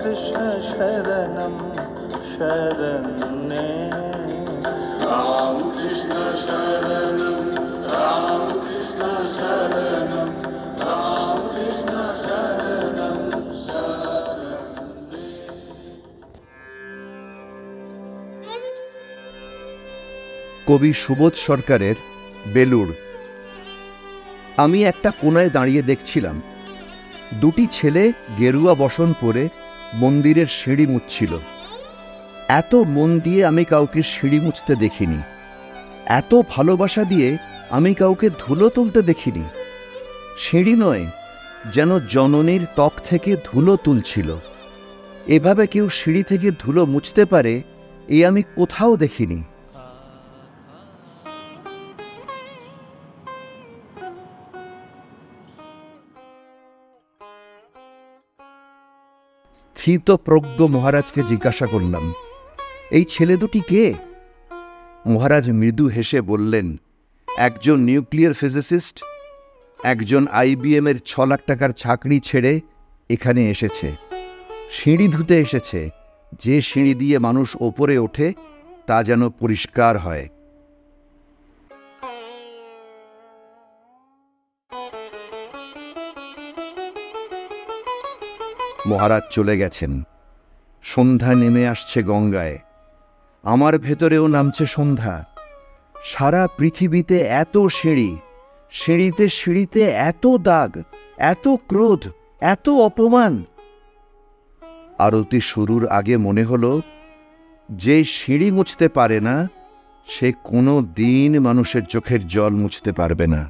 कृष्ण शरणं शरण्ये। राम कृष्ण शरणं राम कृष्ण शरणं राम कृष्ण शरणं शरण्ये। কবি সুবোধ সরকারের বেলুড়। আমি একটা কোনায় দাঁড়িয়ে দেখছিলাম, দুটি ছেলে গেরুয়া বসন পরে মন্দিরের সিঁড়ি মুছছিল। এত মন দিয়ে আমি কাউকে সিঁড়ি মুছতে দেখিনি, এত ভালোবাসা দিয়ে আমি কাউকে ধুলো তুলতে দেখিনি। সিঁড়ি নয়, যেন জননীর ত্বক থেকে ধুলো তুলছিল। এভাবে কেউ সিঁড়ি থেকে ধুলো মুছতে পারে এ আমি কোথাও দেখিনি। স্থিতপ্রজ্ঞ মহারাজকে জিজ্ঞাসা করলাম, এই ছেলে দুটি কে? মহারাজ মৃদু হেসে বললেন, একজন নিউক্লিয়ার ফিজিসিস্ট, একজন IBM এর 6 লাখ টাকার চাকরি ছেড়ে এখানে এসেছে। সিঁড়ি ধুতে এসেছে, যে সিঁড়ি দিয়ে মানুষ ওপরে ওঠে তা যেন পরিষ্কার হয়। মহারাজ চলে গেছেন। সন্ধ্যা নেমে আসছে গঙ্গায়, আমার ভেতরেও নামছে সন্ধ্যা। সারা পৃথিবীতে এত সিঁড়ি, সিঁড়িতে সিঁড়িতে এত দাগ, এত ক্রোধ, এত অপমান। আরতি শুরুর আগে মনে হলো, যে সিঁড়ি মুছতে পারে না সে কোনো দিন মানুষের চোখের জল মুছতে পারবে না।